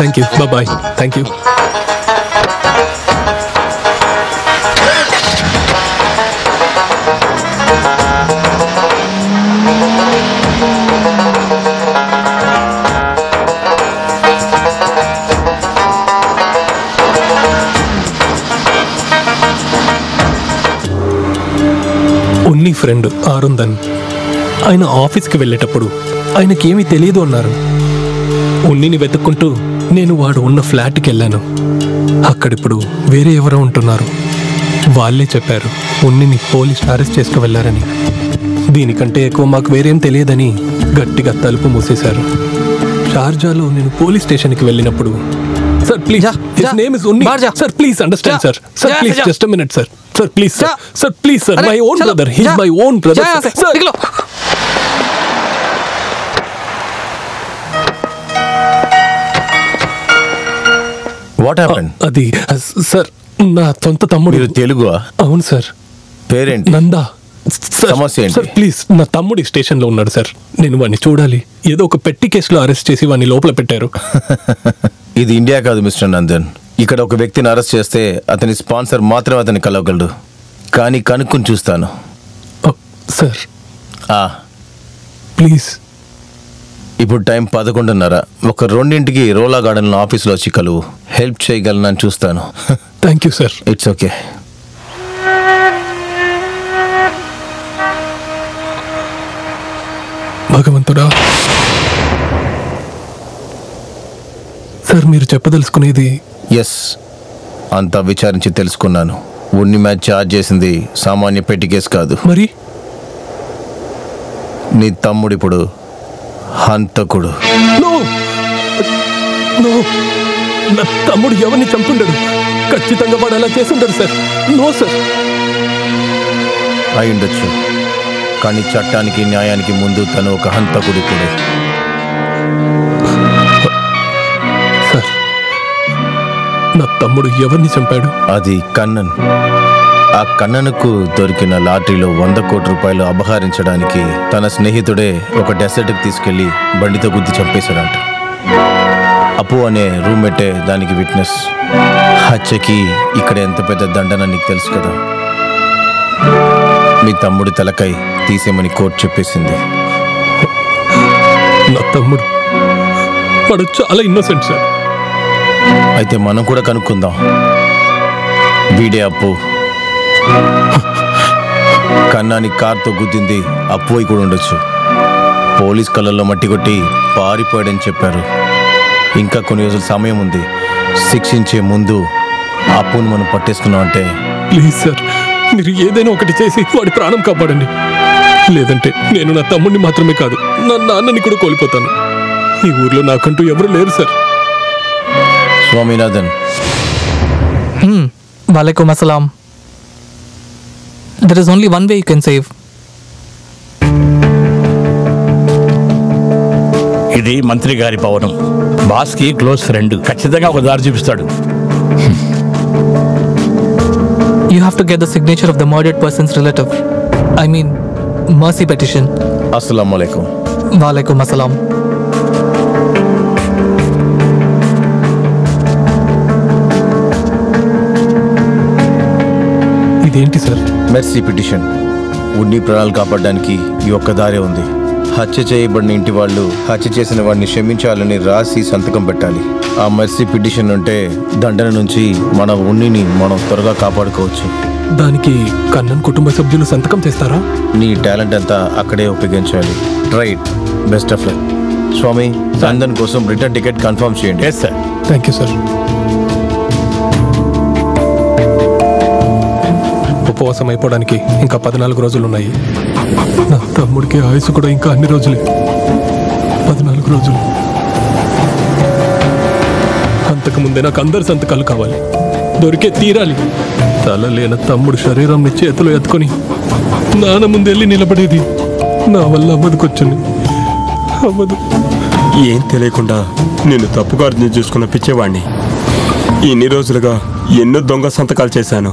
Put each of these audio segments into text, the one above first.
Thank you, bye. Thank you. ఉన్ని friend ఆరుందన్, ఆయన ఆఫీస్కి వెళ్ళేటప్పుడు ఆయనకేమీ తెలియదు అన్నారు. ఉన్నిని వెతుక్కుంటూ నేను వాడు ఉన్న ఫ్లాట్కి వెళ్ళాను. అక్కడిప్పుడు వేరే ఎవరో ఉంటున్నారు. వాళ్ళే చెప్పారు ఉన్నిని పోలీసు అరెస్ట్ చేసుకు వెళ్ళారని. దీనికంటే ఎక్కువ మాకు వేరేం తెలియదని గట్టిగా తలుపు మూసేశారు. షార్జాలో నేను పోలీస్ స్టేషన్కి వెళ్ళినప్పుడు, sir please, his name is Unni, sir please understand sir, sir please just a minute sir, sir please sir, sir please sir, my own brother, he is my own brother sir. What happened? అది sir నా సొంత తమ్ముడు. మీరు తెలుగువా? అవును sir. పేరేంటి? నందా. సమస్య ఏంటి? Sir please, నా తమ్ముడి స్టేషన్లో ఉన్నాడు సార్, నేను వాడిని చూడాలి. ఏదో ఒక పెట్టి కేసులో అరెస్ట్ చేసి వాడిని లోపల పెట్టారు. ఇది ఇండియా కాదు మిస్టర్ నందన్. ఇక్కడ ఒక వ్యక్తిని అరెస్ట్ చేస్తే అతని స్పాన్సర్ మాత్రమే అతన్ని కలవగలడు. కానీ కనుక్కుని చూస్తాను. Sir please. ఇప్పుడు టైం 11:30. ఒక 2ంటికి రోలా గార్డెన్లో ఆఫీస్లో వచ్చి కలువు. హెల్ప్ చేయగలనని చూస్తాను. Thank you sir. It's okay. భగవంతుడా. సార్ మీరు చెప్పదలుచుకునేది? ఎస్, అంతా విచారించి తెలుసుకున్నాను. ఉన్ని మ్యాచ్ ఛార్జ్ చేసింది సామాన్య పెట్టి కేసు కాదు. మరి నీ తమ్ముడు ఇప్పుడు హంతకుడు. నా తమ్ముడు ఎవరిని చంపుండడు. ఖచ్చితంగా వాడు అలా చేసుండడు సార్. No sir. అయ్యుండొచ్చు, కానీ చట్టానికి న్యాయానికి ముందు తను ఒక హంతకుడి కూడా. సార్ నా తమ్ముడు ఎవరిని చంపాడు? అది కన్నన్. ఆ కన్నన్కు దొరికిన లాటరీలో 100 కోట్ల రూపాయలు అపహరించడానికి తన స్నేహితుడే ఒక డెసర్ట్కి తీసుకెళ్లి బండితో గుద్ది చంపేశాడంట. అప్పు అనే రూమ్మేటే దానికి విట్నెస్. హత్యకి ఇక్కడ ఎంత పెద్ద దండన నీకు తెలుసు కదా. మీ తమ్ముడి తలకై తీసేమని కోర్టు చెప్పేసింది. నా తమ్ముడు వాడు చాలా ఇన్నోసెంట్ సార్. అయితే మనం కూడా కనుక్కుందాం. వీడే అప్పు. కన్నాని కార్తో గుద్దింది అప్పు అయి కూడా ఉండొచ్చు. పోలీస్ కళ్ళల్లో మట్టి కొట్టి పారిపోయాడని చెప్పారు. ఇంకా కొన్ని రోజులు సమయం ఉంది. శిక్షించే ముందు అప్పుని మనం పట్టేసుకున్నాం అంటే. ప్లీజ్ సార్, మీరు ఏదైనా ఒకటి చేసి వాడి ప్రాణం కాపాడండి. లేదంటే నేను నా తమ్ముడిని మాత్రమే కాదు, నా నాన్నని కూడా కోల్పోతాను. ఈ ఊర్లో నాకంటూ ఎవరు లేరు సార్. స్వామినాథన్. వాలేకుమ్ అస్సలాం. There is only one way you can save. ఇది మంత్రి గారి భవనం. బాస్ కి క్లోజ్ ఫ్రెండ్. ఖచ్చితంగా ఒక దారి చూపిస్తాడు. You have to get the signature of the murdered person's relative. I mean, mercy petition. అస్సలాము అలైకుం. వాలేకుమ్ అస్సలాం. ఇదేంటి సార్? Mercy petition. ఉన్ని ప్రాణాలు కాపాడడానికి ఈ ఒక్క దారే ఉంది. హత్య చేయబడిన ఇంటి వాళ్ళు హత్య చేసిన వాడిని క్షమించాలని రాసి సంతకం పెట్టాలి. ఆ మెర్సీ పిటిషన్ ఉంటే దండన నుంచి మన ఉన్నిని మనం త్వరగా కాపాడుకోవచ్చు. దానికి కన్నన్ కుటుంబ సభ్యులు సంతకం చేస్తారా? నీ టాలెంట్ అంతా అక్కడే ఉపయోగించాలి. Right. Best of luck. Swami, London కోసం రిటర్న్ టికెట్ కన్ఫర్మ్ చేయండి. Yes sir. Thank you sir. ఉపవాసం అయిపోవడానికి ఇంకా 14 రోజులు ఉన్నాయి. నా తమ్ముడికి ఆయుసు కూడా ఇంకా అన్ని రోజులే. 14 రోజులు. అంతకుముందే నాకు అందరి సంతకాలు కావాలి. దొరికే తీరాలి. తల లేన తమ్ముడు శరీరంని చేతిలో ఎత్తుకొని నాన్న ముందెళ్ళి నిలబడేది నా వల్ల అవ్వదుకొచ్చింది. అవ్వదు. ఏం తెలియకుండా నేను తప్పుగా అర్థం చేసుకున్న పిచ్చేవాణ్ణి. ఇన్ని రోజులుగా ఎన్నో దొంగ సంతకాలు చేశాను.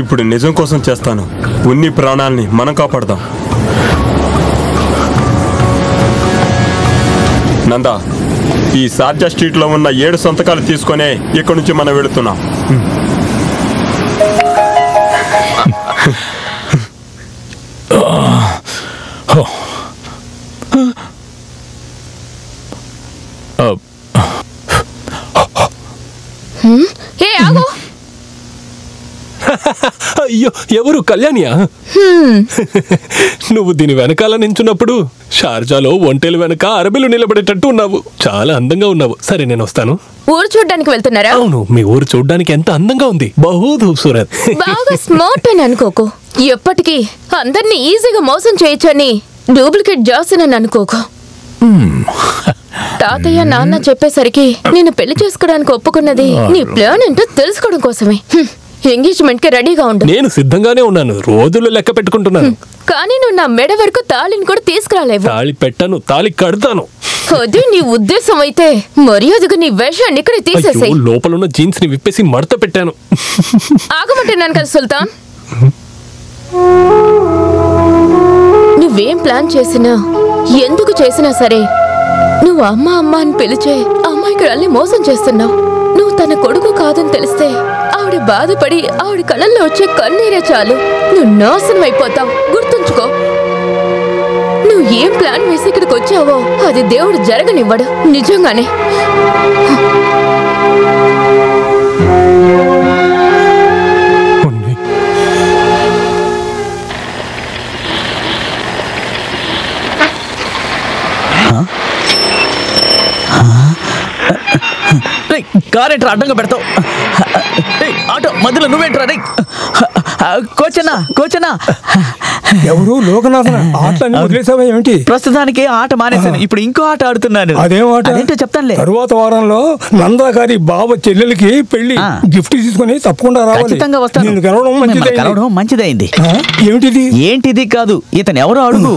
ఇప్పుడు నిజం కోసం చేస్తాను. ఉన్ని ప్రాణాలని మనం కాపాడదాం. నందా, ఈ సార్జా స్ట్రీట్ లో ఉన్న 7 సంతకాలు తీసుకునే ఇక్కడి నుంచి మనం వెళుతున్నాం. అయ్యో, ఎవరు? కళ్యాణియా? నువ్వు దీని వెనకాల నించున్నప్పుడు షార్జాలో ఒంటెలు వెనక అరబిలు నిలబడేటట్టు ఉన్నావు. చాలా అందంగా ఉన్నావు. సరే, నేను వస్తాను. ఊరు చూడ్డానికి వెళ్తున్నారా? అవును, మీ ఊరు చూడ్డానికి ఎంత అందంగా ఉంది. బహు ఖూబ్సూరత్. బాగా స్మార్ట్ అని అనుకోకు. ఎప్పటికీ అందరినీ ఈజీగా మోసం చేయొచ్చని డూప్లికేట్ జాసన్ అని అనుకోకు. తాతయ్య నాన్న చెప్పేసరికి నేను పెళ్లి చేసుకోవడానికి ఒప్పుకున్నది నీ ప్లాన్ ఏంటో తెలుసుకోవడం కోసమే. ఎంగేజ్మెంట్ కి రెడీగా ఉండు. నేను సిద్ధంగానే ఉన్నాను. రోజులు లెక్క పెట్టుకుంటున్నాను. కానీ నువ్వు నా మెడ వరకు తాళిని కూడా తీసుకురాలేవు. తాళి పెట్టను, తాళి కడతాను. అది నీ ఉద్దేశం అయితే మర్యాదగా నీ వేషాన్ని ఇక్కడ తీసేసాయి. లోపలున్న జీన్స్ ని విప్పేసి మడత పెట్టాను. ఆగమంటున్నాను కదా సుల్తాన్. నువ్వేం ప్లాన్ చేసినా ఎందుకు చేసినా సరే నువ్వు అమ్మ అమ్మ అని పిలిచే అమ్మాయికురాల్ని మోసం చేస్తున్నావు. నువ్వు తన కొడుకు కాదని తెలిస్తే ఆవిడ బాధపడి ఆవిడ కళ్ళల్లో వచ్చే కన్నీరే చాలు నువ్వు నాశనం అయిపోతావు. గుర్తుంచుకో, నువ్వు ఏం ప్లాన్ వేసి ఇక్కడికి వచ్చావో అది దేవుడు జరగనివ్వడు. నిజంగానే. కారేంట్రా అడ్డంగా పెడతావు? ఆటో మధ్యలో నువ్వేంట్రా? కోచన్నా ఎవరు? లోకనాథన. ఆటలన్నీ వదిలేసావా ఏమిటి? ప్రస్తుతానికి ఆట మానేశాను. ఇప్పుడు ఇంకో ఆట ఆడుతున్నాను. అదేం ఆట? అదేంటో చెప్తానులే. తరువాత వారంలో నందా గారి బావ చెల్లెలకి పెళ్లి. గిఫ్ట్ తీసుకుని తప్పకుండా రావాలి. ఖచ్చితంగా వస్తాను. నిన్ను కలవడం మంచిదైంది. ఏమిటిది? ఏంటిది కాదు, ఇతను ఎవరో అడుగు.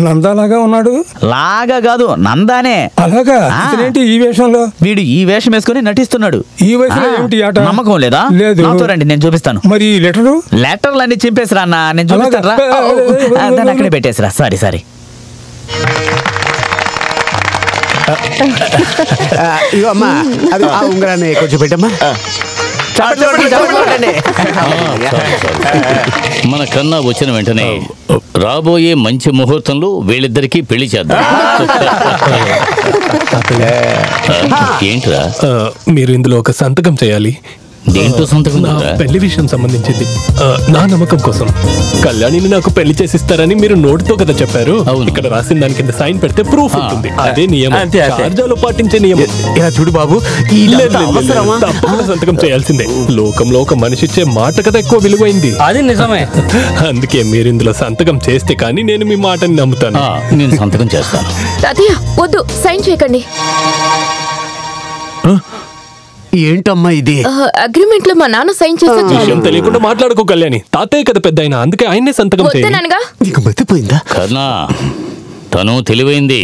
నందాలాగా ఉన్నాడు. లాగా కాదు, నందానే. అలాగా? ఏంటి ఈ వేషంలో? వీడు ఈ వేషం వేసుకుని నటిస్తున్నాడు. ఈ వయసులో ఏమిటి ఆట? నమ్మకం లేదా? లేదు. నాతో రండి, నేను చూపిస్తాను. మరి లెటర్లు అన్ని చింపేసిరా అన్న, నేను చూపిస్తాను. దాన్ని అక్కడే పెట్టేసిరా. సారీ. ఇగో అమ్మా, అది ఆ ఉంగరాన్ని కొంచెం పెట్టమ్మా. మన కన్నా వచ్చిన వెంటనే రాబోయే మంచి ముహూర్తంలో వీళ్ళిద్దరికీ పెళ్లి చేద్దాం. ఏంట్రా? మీరు ఇందులో ఒక సంతకం చేయాలి. దేంతో సంతకం? పెళ్లి విషయం సంబంధించింది. నా నమ్మకం కోసం కళ్యాణిని నాకు పెళ్లి చేసిస్తారని మీరు నోటితో కదా చెప్పారు. ఇక్కడ రాసిన దాని కింద సైన్ పెడితే ప్రూఫ్ ఉంటుంది. అదే నియమం. షార్జాలో పాటించే నియమం. ఇలా చూడు బాబు, తప్పకుండా సంతకం చేయాల్సిందే. లోకంలో ఒక మనిషి ఇచ్చే మాట కదా ఎక్కువ విలువైంది. అది నిజమే. అందుకే మీరు ఇందులో సంతకం చేస్తే కానీ నేను మీ మాటని నమ్ముతాను. నేను సంతకం చేస్తాను. తాతయ్య వద్దు, సైన్ చేయకండి. ఏంటమ్మా ఇది? అగ్రిమెంట్ లో మా నాన్న సైన్ చేస్తే విషయం తెలియకుండా మాట్లాడుకో కళ్యాణి. తాతయ్య కదా పెద్ద ఆయన, అందుకే ఆయన్నే సంతకం చేయాలి. నీకు మతిపోయిందా? కర్ణా, తను తెలివైంది.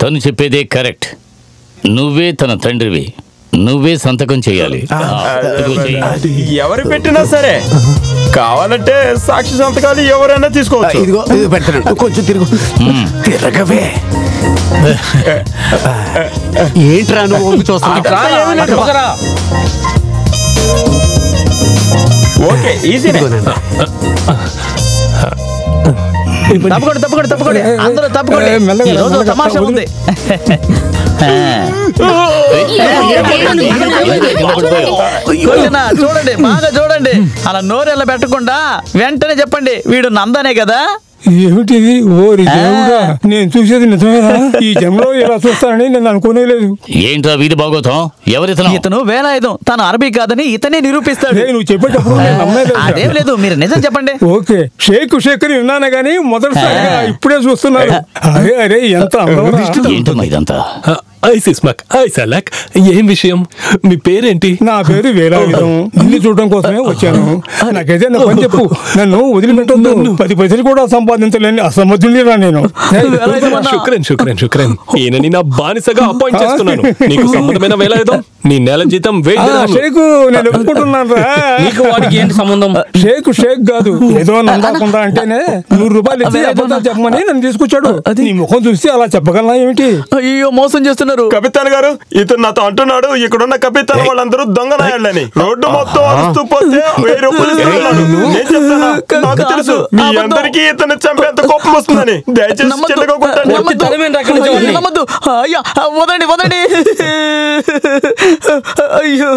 తను చెప్పేదే కరెక్ట్. నువ్వే తన తండ్రివి. నువ్వే సంతకం చేయాలి. ఎవరు పెట్టినా సరే కావాలంటే సాక్షి సంతకాలు ఎవరైనా తీసుకోవచ్చు. ఇదిగో పెడతాను, కొంచెం తిరగవే. ఏంట్రా నువ్వు చూస్తా? Okay, easy. తప్పకుండా అందరూ తప్పకుండా. ఈరోజు తమాషా ఉంది. చూడండి, బాగా చూడండి. అలా నోరెళ్ళ పెట్టకుండా వెంటనే చెప్పండి, వీడు నందనే కదా. ఏమిటిది? ఓరి దేవుడా, నేను చూసేది నిజమేనా? ఈ జన్మలో ఇలా చూస్తానని నేను అనుకోలేదు. ఏంట్రా వీధి భాగోతం? ఎవరితను? ఇతను వేలాయుధం. తను అరబీ కాదని ఇతనే నిరూపిస్తాడు. నువ్వు చెప్పేటప్పుడు అదేం లేదు, మీరు నిజం చెప్పండి. ఓకే, షేక్ అని విన్నాను గానీ మొదటిసారిగా ఇప్పుడే చూస్తున్నాను. అరే ఎంత ఇదంతా. ఏం విషయం? మీ పేరేంటి? నా పేరు వేలాయుధం. ఇల్లు చూడడం కోసమే వచ్చాను. నాకేదైనా పని చెప్పు, నన్ను వదిలిపెట్టొద్దు. 10 పైసలు కూడా సంపాదించలేని అసమర్థుడిరా నేను. శుక్రన్ ఈయనని నా బానిసగా అపాయింట్ చేస్తున్నాను. నీకు సంబంధమైన వేలాయుధం నీ నెల జీతం 1000 dirhamలు. షేక్ నేను ఒప్పుకుంటున్నాను రా. నీకు వాడికి ఏంటి సంబంధం? షేక్ కాదు, ఏదో నందాకుండా అంటేనే 100 రూపాయలు ఇచ్చి అబద్ధాలు చెప్పమని నన్ను తీసుకొచ్చాడు. నీ ముఖం చూస్తే అలా చెప్పగలనా ఏమిటి? అయ్యో మోసం చేస్తున్నారు. కపితాన్ గారు ఇతను నాతో అంటున్నాడు ఇక్కడున్న కపితాన్ వాళ్ళందరూ దొంగనాయాళ్ళని. రోడ్డు మొత్తం అరుస్తూ పోతే 1000 రూపాయలు ఇస్తున్నాడు. నేను చెప్తాను, నాకు తెలుసు మీ అందరికీ ఇతను చంపేంత కోపం వస్తుందని. దయచేసి చిన్నగా కొట్టండి. నమ్మద్దు. అయ్యా వదండి. అయ్యో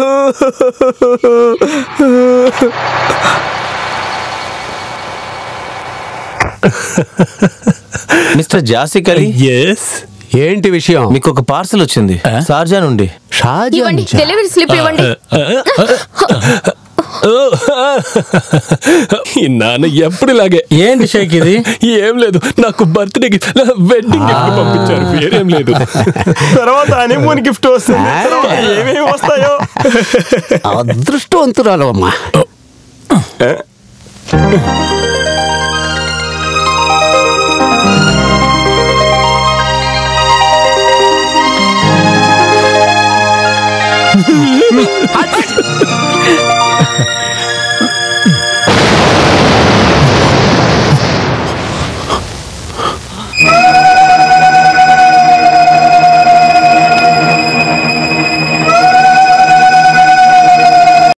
మిస్టర్ జాసిక్ అలీ, ఎస్, ఏంటి విషయం? మీకు ఒక పార్సల్ వచ్చింది షార్జా నుండి. ఇవ్వండి, డెలివరీ స్లిప్ ఇవ్వండి. ఈ నాన్న ఎప్పుడులాగే. ఏంటి షేక్ ఇది? ఏం లేదు, నాకు బర్త్డే గిఫ్ట్, వెడ్డింగ్ గిఫ్ట్ పంపించారు, వేరేం లేదు. తర్వాత హనీమూన్ గిఫ్ట్ వస్తుంది, తర్వాత ఏమేమి వస్తాయో. అదృష్టవంతురాలు అమ్మా.